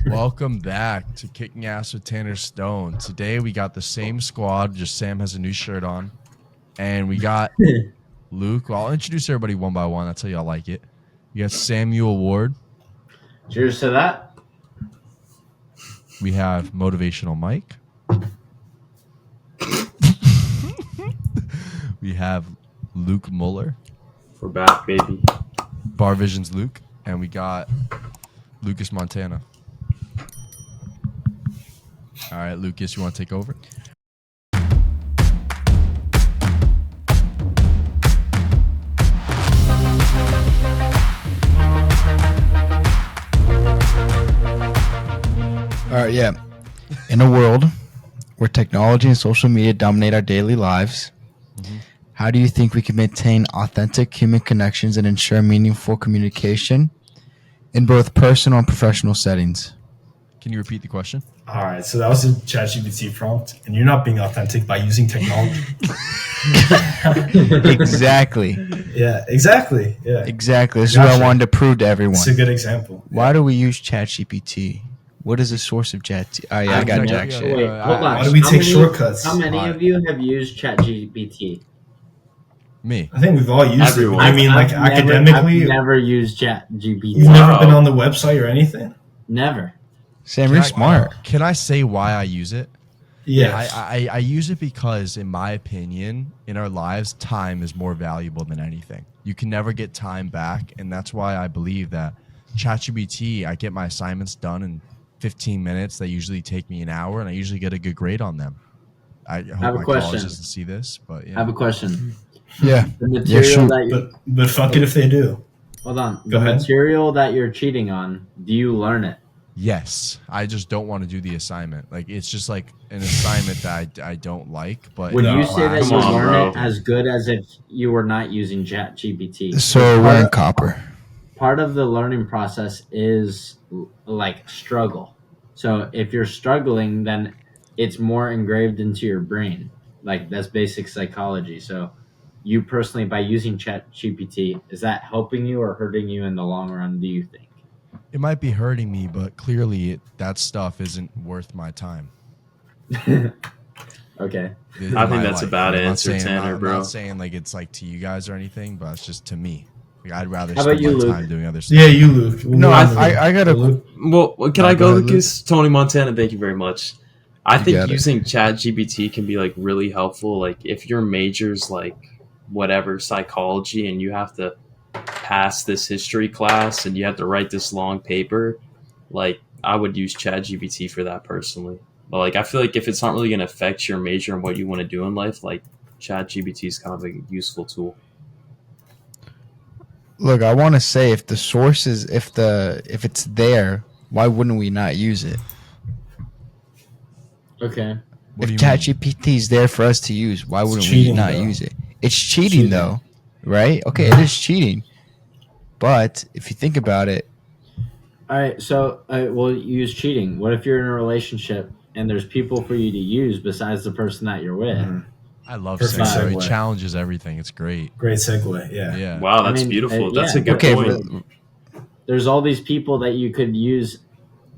Welcome back to Kicking Ass with Tanner Stone. Today we got the same squad, just Sam has a new shirt on. And we got Luke. Well, I'll introduce everybody one by one. That's how y'all like it. You got Samuel Ward. Cheers to that. We have Motivational Mike. We have Luke Muller. We're back, baby. Bar Vision's Luke. And we got Lucas Montana. All right, Lucas, you want to take over? All right, yeah. In a world where technology and social media dominate our daily lives, how do you think we can maintain authentic human connections and ensure meaningful communication in both personal and professional settings? Can you repeat the question? All right, so that was a ChatGPT prompt, and you're not being authentic by using technology. Exactly. Yeah, exactly. Yeah, Exactly. This is what I wanted to prove to everyone. it's a good example. Why do we use ChatGPT? What is the source of Chat? Oh, yeah, I got jack shit. Wait, hold on. Why do we How take many- shortcuts? How many of you have used ChatGPT? Me. I think we've all used Everyone. it. I mean, like academically, I've never used ChatGPT. you've never been on the website or anything. Never. Sam, you're smart. Can I say why I use it? Yeah, I use it because, in my opinion, in our lives, time is more valuable than anything. You can never get time back, and that's why I believe that ChatGPT, I get my assignments done in 15 minutes. They usually take me an hour, and I usually get a good grade on them. I hope have a my question. college doesn't see this, but yeah. I have a question. Yeah. The material shoot. that you but fuck it if they do. hold on. Go The ahead. material that you're cheating on, do you learn it? Yes, I just don't want to do the assignment. Like, it's just like an assignment that I don't like. But Would in you class- say that Come you on, learn bro. it as good as if you were not using ChatGPT? So we're in copper. Part of the learning process is like struggle. So if you're struggling, then it's more engraved into your brain. Like, that's basic psychology. So you personally, by using ChatGPT, is that helping you or hurting you in the long run, do you think? It might be hurting me, but clearly that stuff isn't worth my time. Okay. in I think my that's a life. bad I'm not answer, saying- Tanner, I'm bro. not saying like it's like to you guys or anything, but it's just to me. Like, I'd rather How about spend you, my Luke? time doing other stuff. Yeah, you, Luke. We'll No, move on to I got a. Luke. Well, can I Go go, ahead, Lucas? Tony Montana, thank you very much. I You think got it. using ChatGPT can be like really helpful. Like if your major's like whatever psychology, and you have to pass this history class, and you have to write this long paper, like I would use ChatGPT for that personally. But like I feel like if it's not really going to affect your major and what you want to do in life, like ChatGPT is kind of a useful tool. Look, I want to say if the source is if it's there, why wouldn't we not use it? Okay. What do If you mean? ChatGPT is there for us to use, why wouldn't we cheating, not though. use it? It's cheating, Cheating. though, right? Okay, it is cheating. But if you think about it, All right. So we'll use cheating. What if you're in a relationship and there's people for you to use besides the person that you're with? Mhm. I love Perfect saying it segue. challenges everything. It's great. Great segue. Yeah. Yeah. Wow, that's I mean, beautiful. That's yeah, a good okay, point. There's all these people that you could use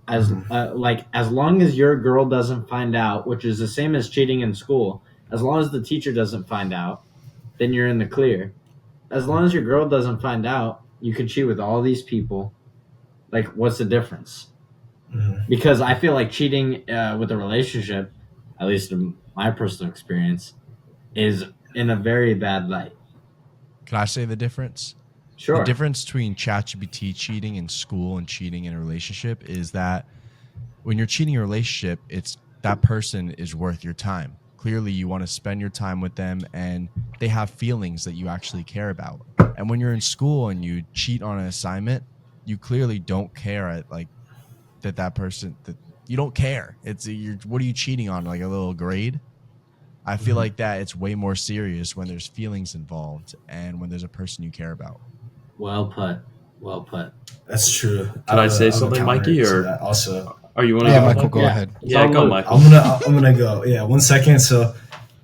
as like as long as your girl doesn't find out, which is the same as cheating in school. As long as the teacher doesn't find out, then you're in the clear. As long as your girl doesn't find out, you could cheat with all these people. Like, what's the difference? Mhm. Because I feel like cheating with a relationship, at least in my personal experience, is in a very bad light. Can I say the difference? Sure. The difference between ChatGPT cheating in school and cheating in a relationship is that when you're cheating in a relationship, it's that person is worth your time. Clearly, you want to spend your time with them, and they have feelings that you actually care about. And when you're in school and you cheat on an assignment, you clearly don't care at like that person that you don't care. It's what are you cheating on? Like a little grade? I feel like that it's way more serious when there's feelings involved and when there's a person you care about. Well put. Well put. That's true. Can I say have a something, counter Mikey, to or- that also? Are you want to yeah, go? Michael, Mike? go Yeah. ahead. Yeah, go, Luke. Michael. I'm gonna go. Yeah, 1 second. So,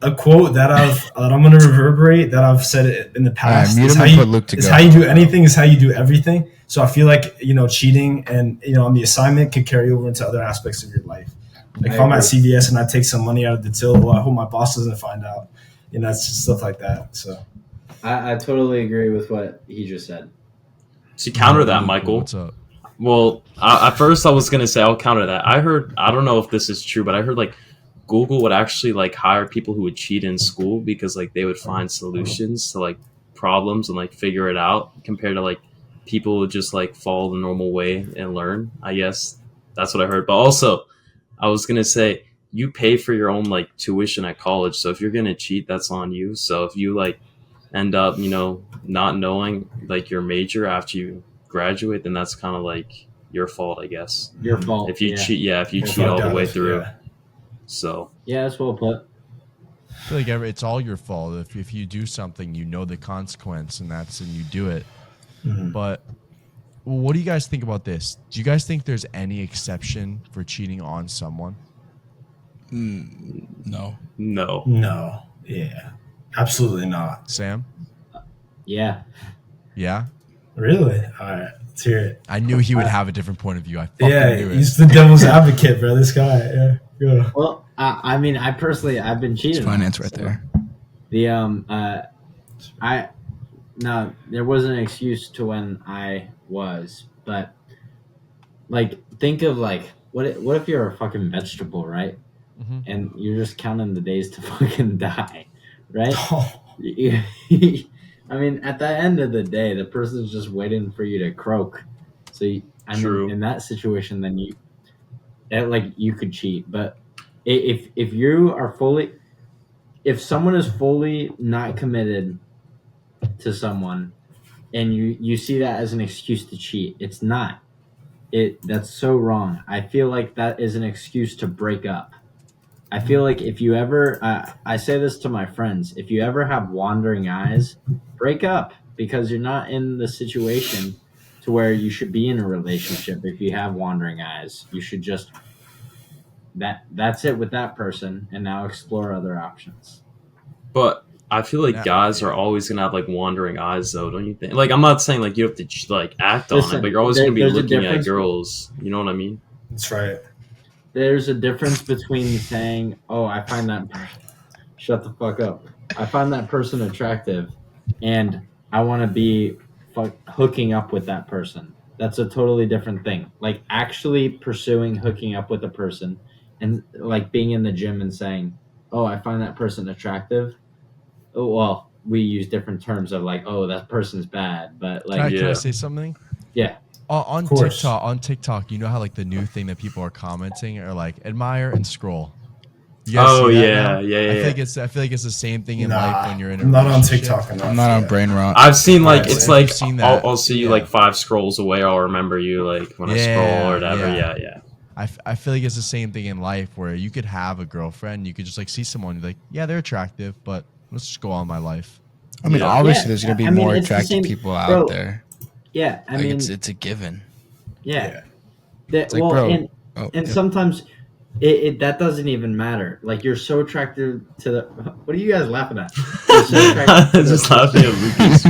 a quote that I'm gonna reverberate that I've said it in the past mute is him how and you put Luke to is go. how you do anything is how you do everything. So I feel like, cheating and, on the assignment could carry over into other aspects of your life. Like if I'm at CVS and I take some money out of the till, well, I hope my boss doesn't find out. It's just stuff like that. So I totally agree with what he just said. To counter that, Luke, Michael. what's up? Well, at first I was gonna say I'll counter that. I don't know if this is true, but I heard like Google would actually like hire people who would cheat in school because like they would find solutions to like problems and like figure it out compared to like people who just like follow the normal way and learn. I guess that's what I heard. But also, I was gonna say you pay for your own like tuition at college, so if you're gonna cheat, that's on you. So if you like end up, not knowing like your major after you graduate, then that's kind of like your fault, I guess. Your fault. If you cheat, if you Well, cheat all the fuck way that, through. yeah. So Yeah, that's well put. I feel like it's all your fault. If you do something, you know the consequence, and you do it. Mhm. But what do you guys think about this? Do you guys think there's any exception for cheating on someone? No. no. No. Yeah. Absolutely not. Sam? Yeah. Yeah? Really? All right. Let's hear it. I knew he would have a different point of view. I fucking Yeah, knew it. he's the devil's advocate, bro. This guy. Yeah. Go. Well, I mean, I've been cheated. It's finance on, right so there. No, there was an excuse to when I was, but like, think of like, what if you're a fucking vegetable, right? Mhm. And you're just counting the days to fucking die, right? Oh, I mean, at the end of the day, the person's just waiting for you to croak. So, True. in that situation, then you could cheat. But if you are fully, if someone is fully not committed to someone, and you see that as an excuse to cheat, it's not. That's so wrong. I feel like that is an excuse to break up. I feel like if you ever, I say this to my friends, if you ever have wandering eyes, break up because you're not in the situation to where you should be in a relationship. If you have wandering eyes, you should just that's it with that person, and now explore other options. But I feel like Yeah. guys are always gonna have like wandering eyes, though, don't you think? Like, I'm not saying like you have to like act on Listen, it, but you're always there- gonna be there's a looking at difference- girls. You know what I mean? that's right. There's a difference between saying, "Oh, I find that shut the fuck up. I find that person attractive, and I want to be hooking up with that person." That's a totally different thing. Like actually pursuing hooking up with a person, and like being in the gym and saying, "Oh, I find that person attractive." Oh, well, we use different terms of like, "Oh, that person's bad," but Can I, like, can I Yeah. say something? yeah, On course. TikTok, you know how like the new thing that people are commenting are like admire and scroll. You guys Oh, see that yeah, now? yeah, I yeah. feel like it's the same thing in Nah, life when you're in a I'm not on relationship. TikTok enough. I'm not on yet. brain rot. I've seen like Right, it's so like you've seen that. I'll see you Yeah. like 5 scrolls away. I'll remember you like when I scroll or whatever. Yeah. Yeah. I feel like it's the same thing in life where you could have a girlfriend, you could just like see someone like, yeah, they're attractive, but let's just go on my life. I mean, Yeah. obviously, Yeah, there's going to be I mean, more it's the attractive same- people out bro, there. yeah. I Like, mean, it's a given. yeah. Yeah. It's like, bro. And Oh, and yeah. sometimes it that doesn't even matter. Like you're so attracted to the. What are you guys laughing at? You're so attracted to Just the- laughing at Lucas,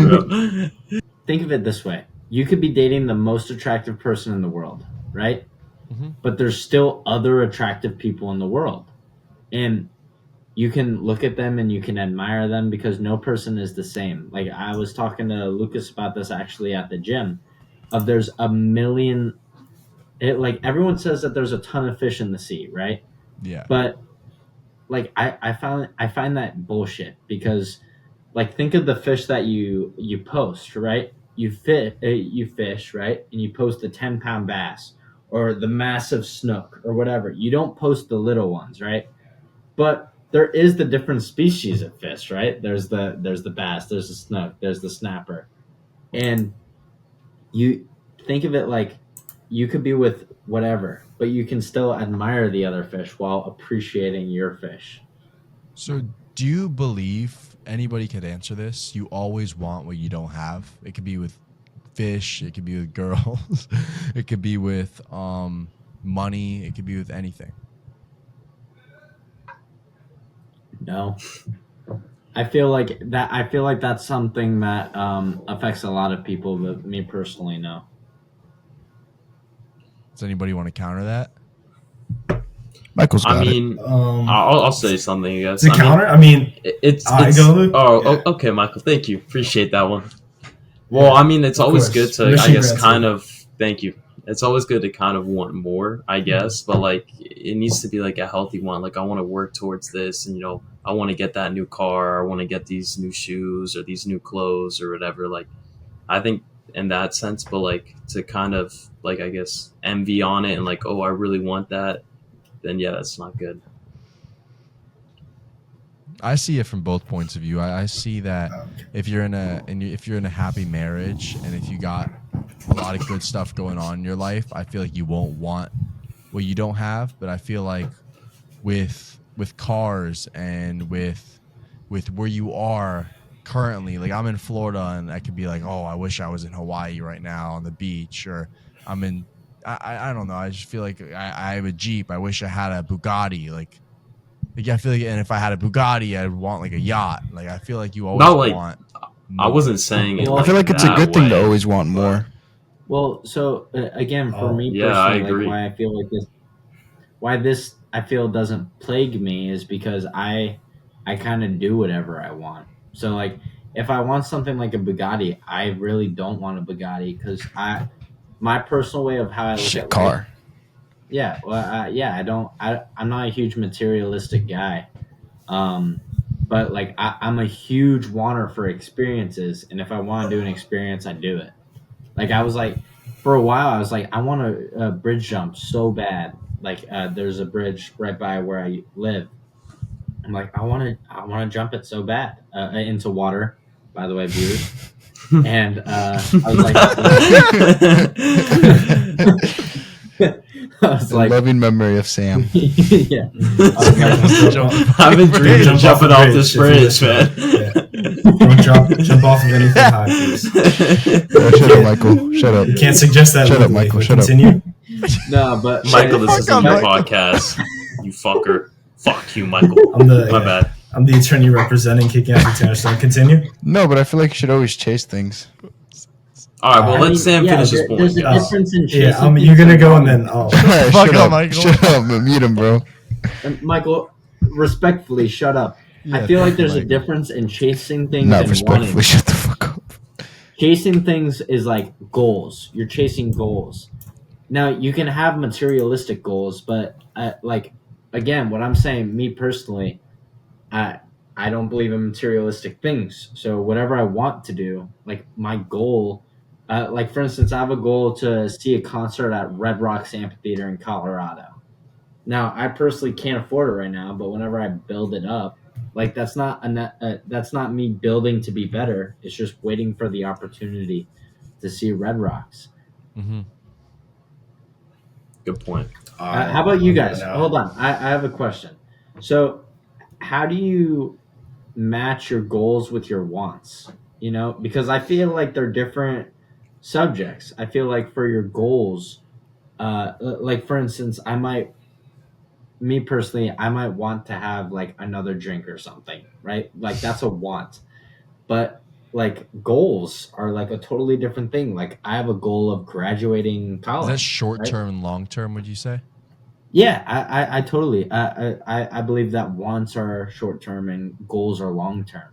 bro. Think of it this way: you could be dating the most attractive person in the world, right? Mhm. But there's still other attractive people in the world, and you can look at them and you can admire them because no person is the same. Like I was talking to Lucas about this actually at the gym. There's a million. Like everyone says that there's a ton of fish in the sea, right? Yeah. But like I find that bullshit because like think of the fish that you post, right? You fish, right? And you post the 10-pound bass or the massive snook or whatever. You don't post the little ones, right? But there is the different species of fish, right? There's the bass, there's the snook, there's the snapper. And you think of it like you could be with whatever, but you can still admire the other fish while appreciating your fish. So do you believe anybody could answer this? You always want what you don't have. It could be with fish, it could be with girls, it could be with money, it could be with anything. No. I feel like that's something that affects a lot of people, but me personally, no. Does anybody want to counter that? Michael's got I mean, I'll say something. I guess. It's a counter. I mean, It's I go. oh, okay, Michael. Thank you. Appreciate that one. Well, I mean, it's Of always course. good to, I Mission guess, granted. kind of. Thank you. It's always good to kind of want more, I guess, but like it needs to be like a healthy one. Like I want to work towards this, and I want to get that new car, I want to get these new shoes or these new clothes or whatever. Like I think in that sense, but like to kind of like I guess envy on it and like, oh, I really want that, then yeah, that's not good. I see it from both points of view. I see that if you're in a happy marriage and if you got a lot of good stuff going on in your life, I feel like you won't want what you don't have. But I feel like with cars and with where you are currently, like I'm in Florida and I could be like, oh, I wish I was in Hawaii right now on the beach, or I'm in I don't know. I just feel like I have a Jeep. I wish I had a Bugatti. Like I feel like, and if I had a Bugatti, I'd want like a yacht. Like I feel like you always Not like- want. I more. wasn't saying it. Well, I feel like it's a that good thing to way, always want more. Well, so again, for Oh, me yeah, I personally, agree. like why I feel like this, why this I feel doesn't plague me is because I kind of do whatever I want. So like, if I want something like a Bugatti, I really don't want a Bugatti because my personal way of how I look Shit at car. life. Yeah, well, yeah, I'm not a huge materialistic guy. But like I'm a huge wanter for experiences, and if I want to do an experience, I do it. Like I was like, for a while, I was like, I want a bridge jump so bad. Like there's a bridge right by where I live. I'm like, I want to jump it so bad into water. By the way, viewers. And I was like, I was A like, loving memory of Sam. yeah. I've been dreaming of Jump jumping off off the this bridge, bridge, if man. you Don't jump off of anything high, please. Oh, shut up, Michael. Shut up. You can't suggest that. Shut up, legally, Michael, but shut up. continue. No, but Michael, this Fuck isn't up, your Michael. podcast. You fucker. Fuck you, Michael. I'm the My bad. I'm the attorney representing Kicking After Tanner. So continue. No, but I feel like you should always chase things. All right, well, I let mean, Sam yeah, finish his point. there's a guys. difference in chasing. Yeah, you're gonna go and then All right, Fuck shut up, up, Michael. Shut up. Mute him, bro. And Michael, respectfully, shut up. Yeah, I feel like thank you, there's a Michael. difference in chasing things No, and respectfully, wanting. shut the fuck up. Chasing things is like goals. You're chasing goals. Now you can have materialistic goals, but like again, what I'm saying, me personally, I don't believe in materialistic things. So whatever I want to do, like my goal, like for instance, I have a goal to see a concert at Red Rocks Amphitheater in Colorado. Now I personally can't afford it right now, but whenever I build it up, like that's not that's not me building to be better. It's just waiting for the opportunity to see Red Rocks. Mhm. Good point. How about you guys? No. Hold on, I have a question. So, how do you match your goals with your wants? You know, because I feel like they're different subjects. I feel like for your goals, like for instance, me personally, I might want to have like another drink or something, right? Like that's a want. But like goals are like a totally different thing. Like I have a goal of graduating Is college. that short right? term and long term? Would you say? Yeah, I totally I believe that wants are short term and goals are long term.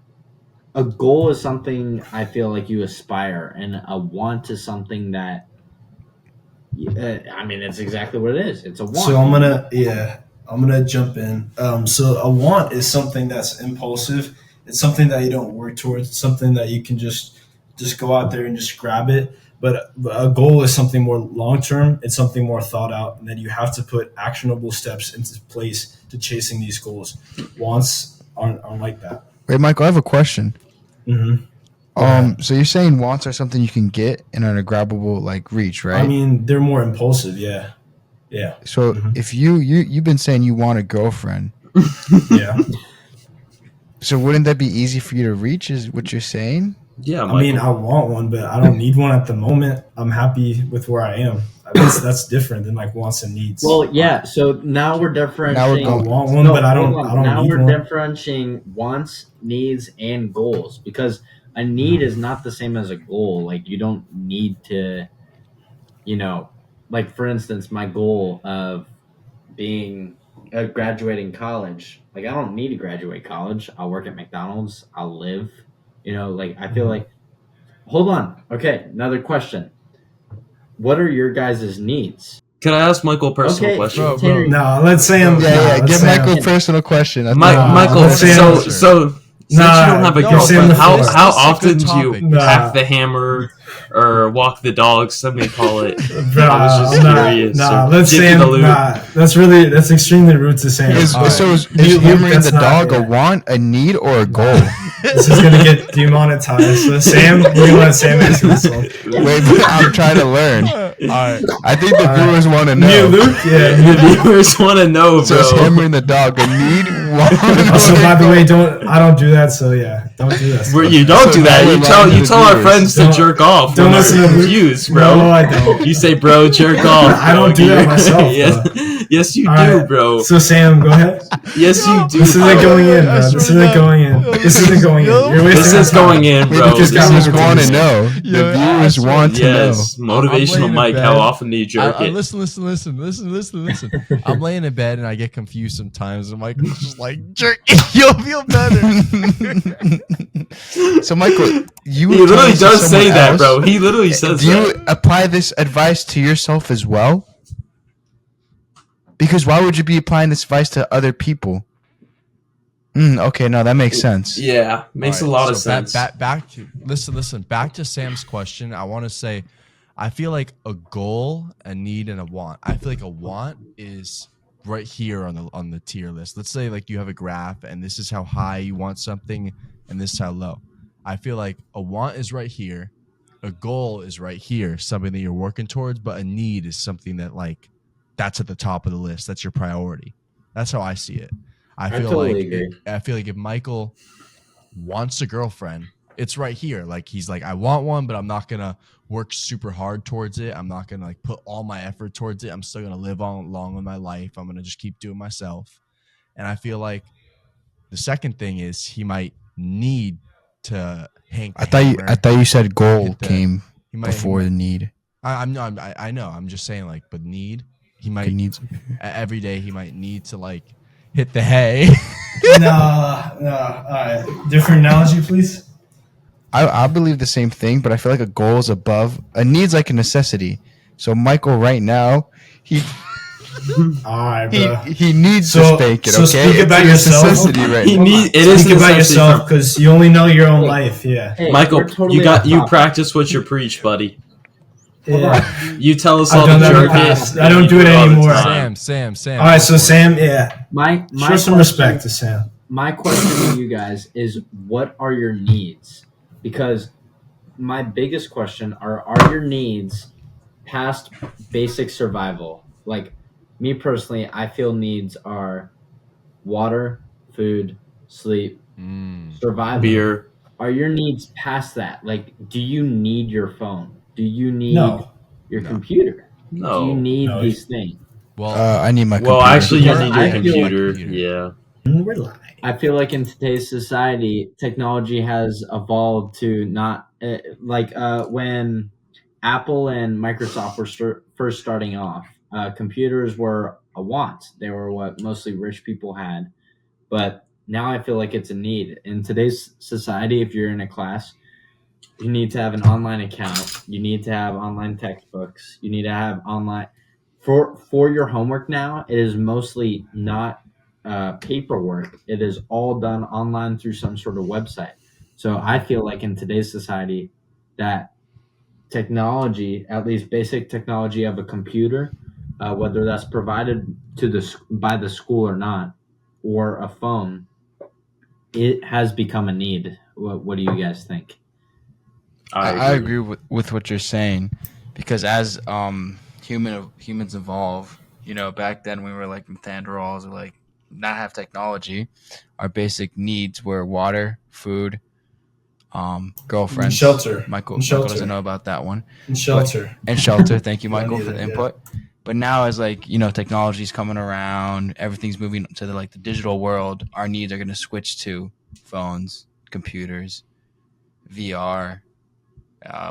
A goal is something I feel like you aspire, and a want is something that I mean it's exactly what it is. It's a want. So I'm gonna jump in. So a want is something that's impulsive. It's something that you don't work towards. It's something that you can just go out there and just grab it. But a goal is something more long term. It's something more thought out, and then you have to put actionable steps into place to chasing these goals. Wants aren't like that. Wait, Michael, I have a question. Mm-hmm. So you're saying wants are something you can get and are in a grabbable like reach, right? I mean, they're more impulsive. Yeah. So if you've been saying you want a girlfriend, Yeah. so wouldn't that be easy for you to reach? Is what you're saying? Yeah, I mean, I want one, but I don't need one at the moment. I'm happy with where I am. That's different than like wants and needs. Well, yeah. So now we're differentiating. Now we're I going- want one, but I don't. hold on. I don't Now need we're one. differentiating wants, needs, and goals because a need is not the same as a goal. Like you don't need to, you know, like for instance, my goal of being graduating college, like I don't need to graduate college. I'll work at McDonald's. I'll live. Like I feel like. Hold on. Okay, another question. What are your guys' needs? Can I ask Michael a personal Okay, question? Bro, Tanner, No, let's say him. Give Michael a personal question. Michael, let's say so answer. since you don't have a no, girlfriend, but how this- how this is a often good do you topic. pack the hammer or walk the dog? Somebody call it. Bro, I was just curious. So let's dip say in the him. loop. That's extremely rude to say. Is All right. hammering That's the not- dog a yeah. want, a need, or a goal? This is gonna get demonetized. So Sam, we're gonna let Sam answer this one. Wait, but I'm trying to learn. All right. I think the All right. viewers want to Me and know. Luke, yeah. The viewers want to know, So is bro. hammering the dog a need, want, Also, or by a the goal? way, I don't do that. So yeah, don't do that. Where you don't So do that. now You we're tell lying to you the tell our viewers. friends to Don't- jerk off don't when they're listen to Luke. confused, bro. No, I don't. You say, bro, jerk off. I don't bro. do that myself, yes, you All do, right. bro. So Sam, go ahead. Yes, you do. This isn't bro. going in, bro. I This swear to isn't God. going in. This isn't going in. You're wasting This our is time. going in, Wait, bro. because This viewers is- want to know. Yo, The I viewers swear- want to know. Yes, I'm motivational laying in Mike. bed. How often do you jerk it? Listen. I'm laying in bed and I get confused sometimes, and Michael's just like, jerk, you'll feel better. So Michael, you He were literally telling us to does say someone that, else. bro. He literally says Do you that. apply this advice to yourself as well? Because why would you be applying this advice to other people? Okay, no, that makes sense. Yeah, makes All a right, lot of so sense. Back to listen. Back to Sam's question. I want to say, I feel like a goal, a need, and a want. I feel like a want is right here on the tier list. Let's say like you have a graph, and this is how high you want something, and this is how low. I feel like a want is right here, a goal is right here, something that you're working towards, but a need is something that like that's at the top of the list. That's your priority. That's how I see it. I feel totally like agree. I feel like if Michael wants a girlfriend, it's right here. Like he's like, I want one, but I'm not gonna work super hard towards it. I'm not gonna like put all my effort towards it. I'm still gonna live on along with my life. I'm gonna just keep doing myself. And I feel like the second thing is he might need to hang. I thought you said goal Hit the- came he might, before the need. I know. I'm just saying like, but need he might He needs. every day he might need to like hit the hay. No. All right. Different analogy, please. I believe the same thing, but I feel like a goal is above a need's like a necessity. So Michael, right now, he All right, bro. he needs to So- spank it. so Okay, speak about a yourself. necessity right He now. need, it is Speak about necessity yourself from- because you only know your own Hey. life. Yeah. Hey, Michael, we're totally you off you topic. practice what you preach, buddy. Yeah. You tell us I've all to done that in the jerk past. it. I don't You do it all the anymore. time. Sam. All right. So Sam, yeah. My Show some question- respect to Sam. My question to you guys is, what are your needs? Because my biggest question are your needs past basic survival? Like me personally, I feel needs are water, food, sleep, survival. Beer. Are your needs past that? Like, do you need your phone? Do you need No. your No. computer? Do you No. need No. these things? Well, I need my. Well, computer. actually, you Because need I your feel like computer. computer. Yeah. We're lying. I feel like in today's society, technology has evolved to not when Apple and Microsoft were first starting off. Computers were a want; they were what mostly rich people had. But now I feel like it's a need in today's society. If you're in a class, you need to have an online account. You need to have online textbooks. You need to have online for your homework. Now it is mostly not paperwork. It is all done online through some sort of website. So I feel like in today's society that technology, at least basic technology of a computer, whether that's provided to by the school or not, or a phone, it has become a need. What do you guys think? I agree with what you're saying, because as humans evolve, back then we were like Neanderthals or like not have technology. Our basic needs were water, food, girlfriends, And shelter. Michael And shelter. doesn't know about that one. And shelter. And shelter. Thank you, I Michael, need for the it, yeah. input. But now, as like technology's coming around, everything's moving to the digital world. Our needs are going to switch to phones, computers, VR,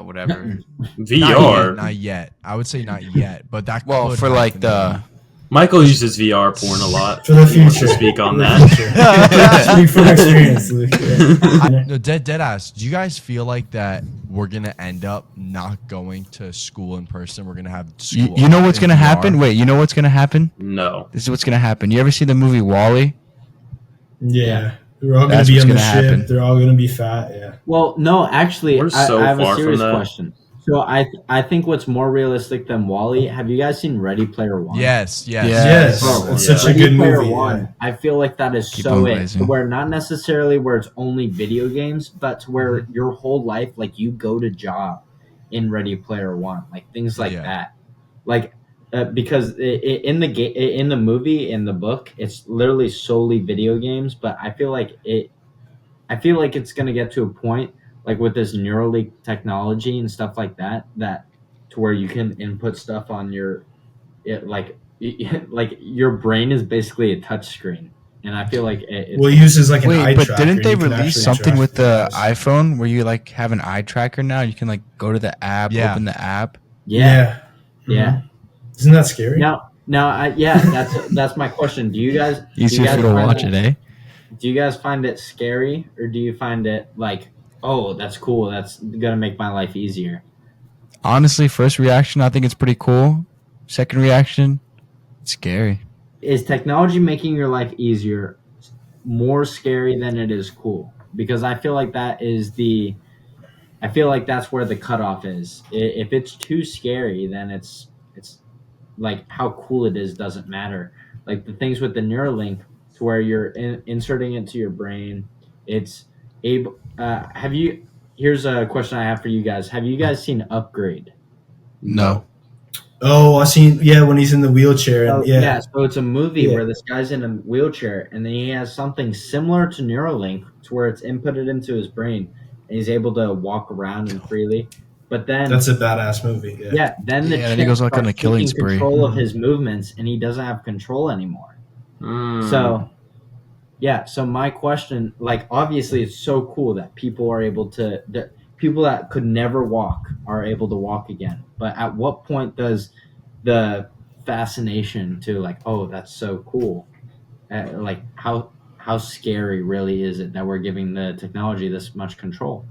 whatever. VR. Not yet. I would say not yet, but that Well, could for like happen. the Michael uses VR porn a lot. For the He wants future. to speak on For the that. future. Speak from experience, Luke. Yeah. No, dead ass. Do you guys feel like that we're gonna end up not going to school in person? We're gonna have school. you know what's in gonna VR? happen? Wait, you know what's gonna happen? No. This is what's gonna happen. You ever see the movie Wall-E? Yeah. They're all going That's to be what's on the gonna ship. happen. They're all going to be fat. Yeah. Well, no, actually, We're so I have far a from serious that. question. So I think what's more realistic than Wall-E, have you guys seen Ready Player One? Yes. Yes. Oh, It's yeah. such a Ready good Player movie. One, Yeah. I feel like that is Keep on so it. blazing. To where not necessarily where it's only video games, but to where Mm-hmm. your whole life, like you go to job in Ready Player One, like things like Yeah. that. Like because in the movie, in the book, it's literally solely video games. But I feel like it's gonna get to a point like with this Neuralink technology and stuff like that to where you can input stuff on like your brain is basically a touch screen, and I feel like it's Well, he uses like an eye Wait, but tracker. didn't and they you can release actually something track with the things. iPhone where you like have an eye tracker now? You can like go to the app, Yeah. open the app. yeah. Mhm. Isn't that scary? Now, that's my question. Do you guys Easier guys for you to find watch that- it, eh? Do you guys find it scary, or do you find it like, oh, that's cool, that's gonna make my life easier? Honestly, first reaction, I think it's pretty cool. Second reaction, it's scary. Is technology making your life easier more scary than it is cool? Because I feel like I feel like that's where the cutoff is. If it's too scary, then it's like how cool it is doesn't matter. Like the things with the Neuralink, to where you're inserting it to your brain, it's able. Have you? Here's a question I have for you guys. Have you guys seen Upgrade? No. Oh, I seen. Yeah, when he's in the wheelchair. So, And, yeah. so it's a movie Yeah. where this guy's in a wheelchair, and then he has something similar to Neuralink, to where it's inputted into his brain, and he's able to walk around and freely. But then That's a badass movie. Yeah. then the Yeah, then he chip goes, like, on starts a killing taking spree. control of his movements, and he doesn't have control anymore. So, so my question, like, obviously, it's so cool that people are able to, that people that could never walk are able to walk again. But at what point does the fascination to like, oh, that's so cool, like how scary really is it that we're giving the technology this much control?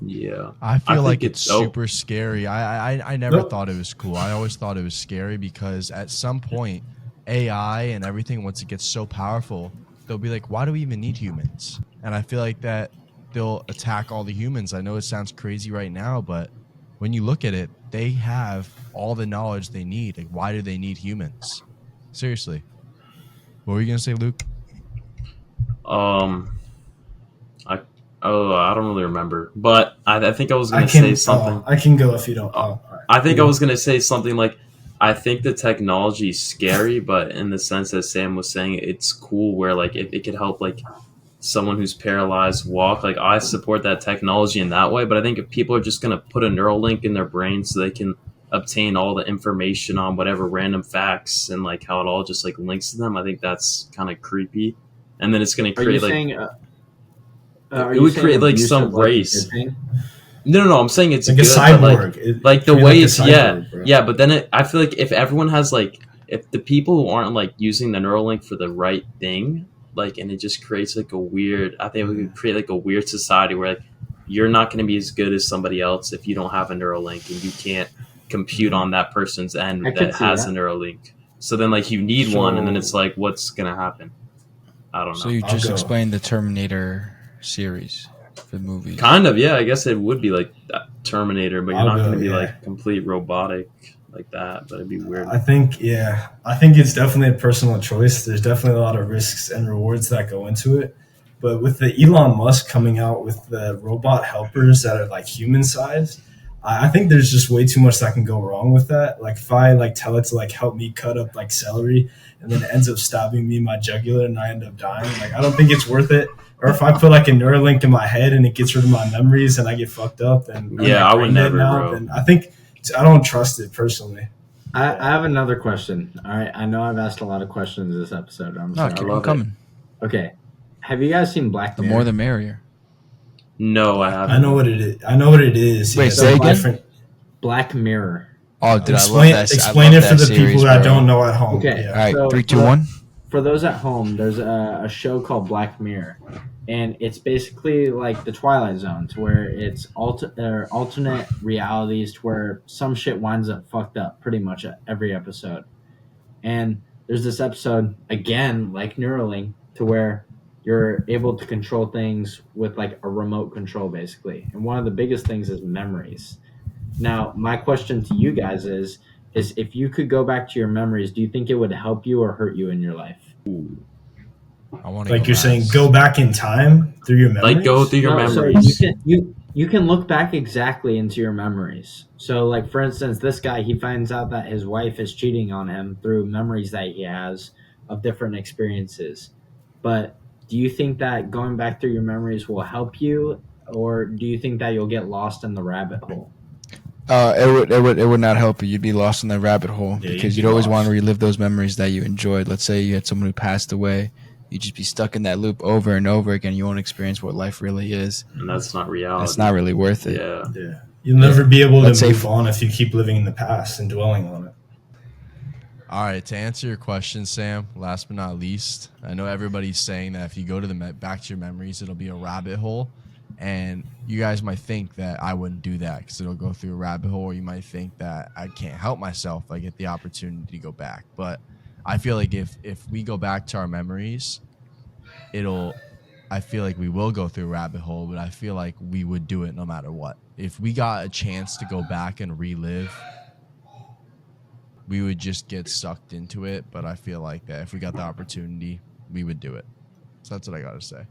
Yeah. I feel think like it's oh, super scary. I never Nope. thought it was cool. I always thought it was scary because at some point, AI and everything, once it gets so powerful, they'll be like, why do we even need humans? And I feel like that they'll attack all the humans. I know it sounds crazy right now, but when you look at it, they have all the knowledge they need. Like, why do they need humans? Seriously. What were you going to say, Luke? I don't really remember, but I think I was I gonna can say something. I can go if you don't. Oh. All right. I think I was gonna say something like, I think the technology is scary, but in the sense that Sam was saying, it's cool where like it could help like someone who's paralyzed walk. Like I support that technology in that way, but I think if people are just gonna put a neural link in their brain so they can obtain all the information on whatever random facts and like how it all just like links to them, I think that's kind of creepy. And then it's gonna Are you create like saying? Are it you would saying create like abuse some of, like, race. the thing? No. I'm saying it's Like good, a but, cyborg. like the Treat it way like a it's cyborg, bro. yeah, but then I feel like if everyone has like if the people who aren't like using the Neuralink for the right thing, like and it just creates like a weird. I think we could create like a weird society where like you're not going to be as good as somebody else if you don't have a Neuralink and you can't compute on that person's end I could that see has that. a Neuralink. So then like you need one, and then it's like what's going to happen? I don't know. So you I'll just go. explained the Terminator series for the movies. Kind of, yeah. I guess it would be like that Terminator, but you're I'll not go, going to be yeah. like complete robotic like that. But it'd be weird. I think it's definitely a personal choice. There's definitely a lot of risks and rewards that go into it. But with the Elon Musk coming out with the robot helpers that are like human sized, I think there's just way too much that can go wrong with that. Like if I like tell it to like help me cut up like celery and then it ends up stabbing me in my jugular and I end up dying, like I don't think it's worth it. Or if I put like a Neuralink in my head and it gets rid of my memories and I get fucked up, and Yeah, I would never, bro. Then I think I don't trust it personally. I have another question. All right, I know I've asked a lot of questions this episode. I'm No, sorry. keep love on coming. Okay, have you guys seen Black The Mirror? more the merrier. No, I haven't. I know what it is. I know what it is. Wait, Yeah, say it's again? different. Black Mirror. Oh, dude, Explain, I love that. explain I it love for the that series, people that bro. don't know at home. Okay. Yeah. All right, So, 3, 2, 1. For those at home, there's a show called Black Mirror, and it's basically like the Twilight Zone, to where it's alternate realities, to where some shit winds up fucked up pretty much at every episode. And there's this episode again, like Neuralink, to where you're able to control things with like a remote control, basically. And one of the biggest things is memories. Now, my question to you guys is if you could go back to your memories, do you think it would help you or hurt you in your life? I want to Like you're saying, go back in time through your memories. Like go through your No, so memories. you can look back exactly into your memories. So, like for instance, this guy, he finds out that his wife is cheating on him through memories that he has of different experiences. But do you think that going back through your memories will help you, or do you think that you'll get lost in the rabbit hole? It would not help you. You'd be lost in that rabbit hole Yeah, because you'd you'd be always want lost. to relive those memories that you enjoyed. Let's say you had someone who passed away. You'd just be stuck in that loop over and over again. You won't experience what life really is. And that's not reality. It's not really worth it. Yeah. Yeah. You'll never be able Let's to say move on if you keep living in the past and dwelling on it. All right, to answer your question, Sam, last but not least, I know everybody's saying that if you go to back to your memories, it'll be a rabbit hole. And you guys might think that I wouldn't do that because it'll go through a rabbit hole. Or you might think that I can't help myself if I get the opportunity to go back. But I feel like if we go back to our memories, I feel like we will go through a rabbit hole, but I feel like we would do it no matter what. If we got a chance to go back and relive, we would just get sucked into it. But I feel like that if we got the opportunity, we would do it. So that's what I got to say.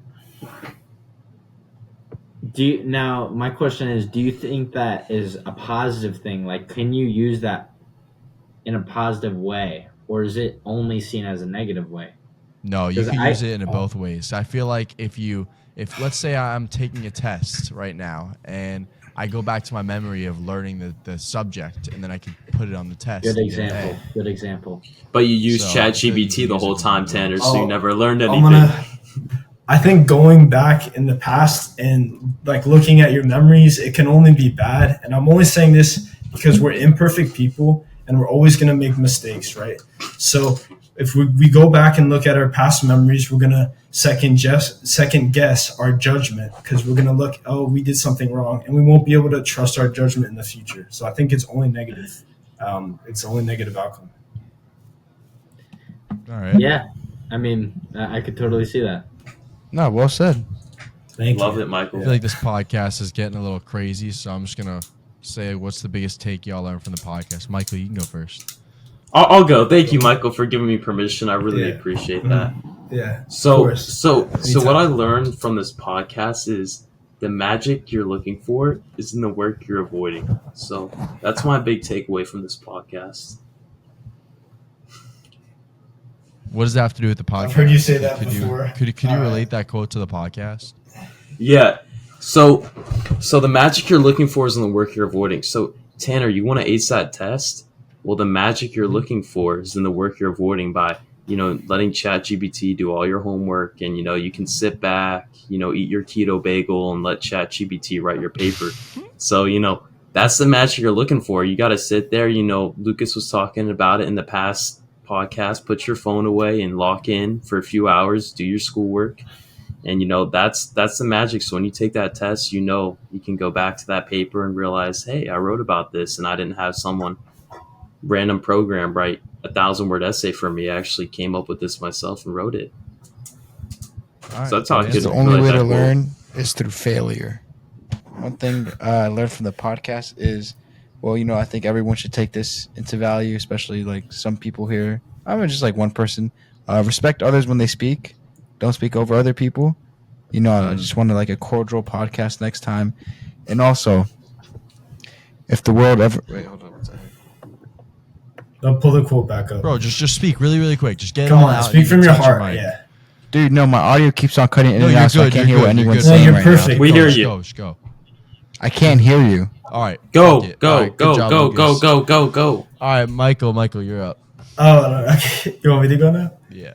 Now my question is, do you think that is a positive thing? Like, can you use that in a positive way, or is it only seen as a negative way? No, you 'Cause can use it in both ways. I feel like if let's say I'm taking a test right now and I go back to my memory of learning the subject and then I can put it on the test. Good and get an example. A. Good example. But you use So, I feel like you ChatGPT can the use whole it time, both Tanner, ways. so you never learned I'm anything. I think going back in the past and like looking at your memories, it can only be bad. And I'm only saying this because we're imperfect people and we're always going to make mistakes, right? So if we go back and look at our past memories, we're going to second guess our judgment because we're going to look, oh, we did something wrong, and we won't be able to trust our judgment in the future. So I think it's only negative. It's only negative outcome. All right. Yeah, I mean, I could totally see that. No, well said. Thank Love you. it, Michael. I feel like this podcast is getting a little crazy, so I'm just going to say what's the biggest take y'all learned from the podcast. Michael, you can go first. I'll go. Thank you, Michael, for giving me permission. I really Yeah. appreciate that. Yeah. So, course. so Anytime. what I learned from this podcast is the magic you're looking for is in the work you're avoiding. So that's my big takeaway from this podcast. What does that have to do with the podcast? I've heard you say that could before. Could you All relate right. that quote to the podcast? Yeah. So the magic you're looking for is in the work you're avoiding. So Tanner, you want to ace that test? Well, the magic you're looking for is in the work you're avoiding by, letting ChatGPT do all your homework, and you can sit back, eat your keto bagel and let ChatGPT write your paper. So, that's the magic you're looking for. You got to sit there. Lucas was talking about it in the past podcast. Put your phone away and lock in for a few hours, do your schoolwork. And that's the magic. So when you take that test, you can go back to that paper and realize, hey, I wrote about this and I didn't have someone random program write 1,000-word essay for me. I actually came up with this myself and wrote it. All right. So that's how I good could The answer. only relate way that to quote. learn is through failure. One thing I learned from the podcast is, I think everyone should take this into value, especially like some people here. I'm just like one person. Respect others when they speak. Don't speak over other people. I just wanted like a cordial podcast next time. And also, if the world ever... Wait, hold on one second. I'll pull the quote back up. Bro, just speak really, really quick. Just get it Come all on, out. speak You from can your touch heart. mic. Yeah. Dude, no, my audio keeps on cutting in No, and you're out, so I good. can't You're hear what good. You're anyone's good. No, saying you're right perfect. now. We Go, hear just you. Go, just go. I can't hear you. All right. Go, fuck it. go, All right, good go, job, go, Lucas. go. All right, Michael, you're up. Oh, no, okay. You want me to go now? Yeah.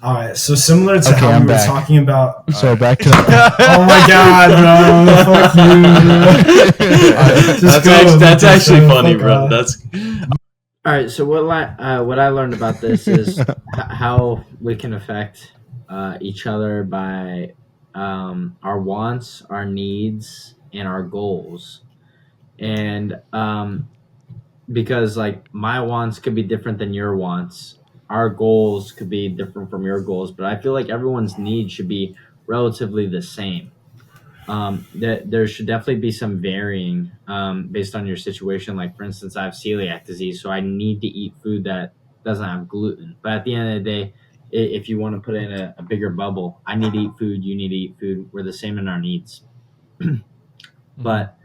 All right, so similar to Okay, how I'm we were back. talking about. So back to Oh my god, bro! Fuck you, bro. Just go. That's Just actually go. funny, Fuck bro. off. That's All right. So what I learned about this is how we can affect each other by our wants, our needs, and our goals. And because like my wants could be different than your wants, our goals could be different from your goals, but I feel like everyone's needs should be relatively the same. That there should definitely be some varying based on your situation. Like for instance, I have celiac disease, so I need to eat food that doesn't have gluten. But at the end of the day, if you want to put it in a bigger bubble, I need to eat food, you need to eat food. We're the same in our needs. But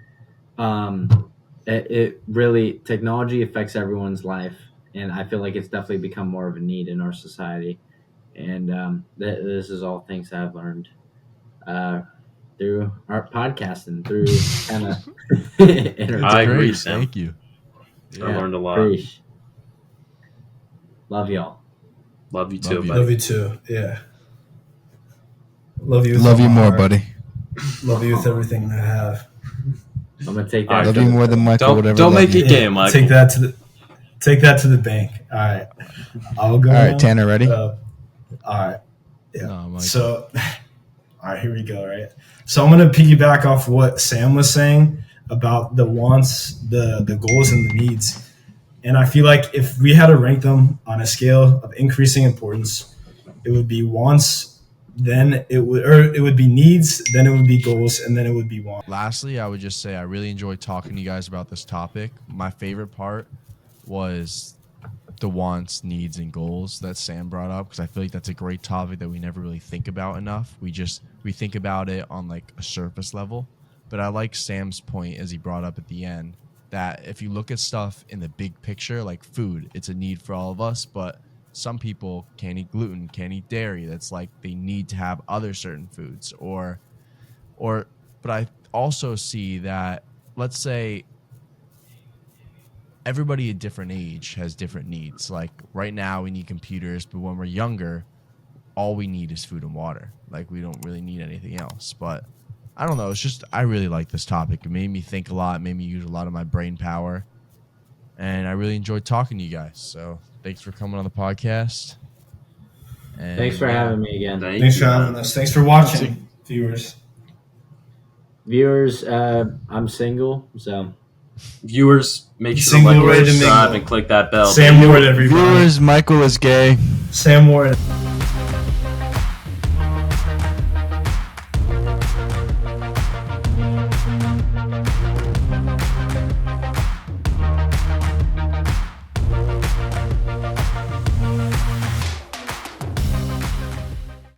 it really, technology affects everyone's life, and I feel like it's definitely become more of a need in our society. And this is all things I've learned through our podcasting, through kind of I agree, Great, Sam. thank you. I learned a lot. Preach. Love y'all. Love you too, Love you. buddy. Love you too. Yeah. Love you. with love all you my more, heart. buddy. Love you with everything I have. I'm gonna take All that. right, Love you more than Michael. Don't Whatever. don't love make you. it gay, Michael. Take that to the bank. All right. I'll go. All right, now. Tanner, ready? All right. Yeah. No, I'm like, So, all right, here we go. Right. So I'm gonna piggyback off what Sam was saying about the wants, the goals, and the needs. And I feel like if we had to rank them on a scale of increasing importance, it would be wants, then it would be needs, then it would be goals, and then it would be wants. lastly, I would just say I really enjoyed talking to you guys about this topic. My favorite part was the wants, needs, and goals that Sam brought up, because I feel like that's a great topic that we never really think about enough. We think about it on like a surface level. But I like Sam's point as he brought up at the end that if you look at stuff in the big picture, like food, it's a need for all of us, but some people can't eat gluten, can't eat dairy. That's like they need to have other certain foods but I also see that, let's say everybody at different age has different needs. Like right now we need computers, but when we're younger, all we need is food and water. Like we don't really need anything else. But I don't know. It's just, I really like this topic. It made me think a lot, made me use a lot of my brain power. And I really enjoyed talking to you guys. So thanks for coming on the podcast. And Thanks for having me again. Thanks for having us. Thanks for watching, viewers. Viewers, I'm single, so Viewers, make sure Single, to like ready and to subscribe mingle. and click that bell. Sam Ward, everybody. Viewers, Michael is gay. Sam Ward.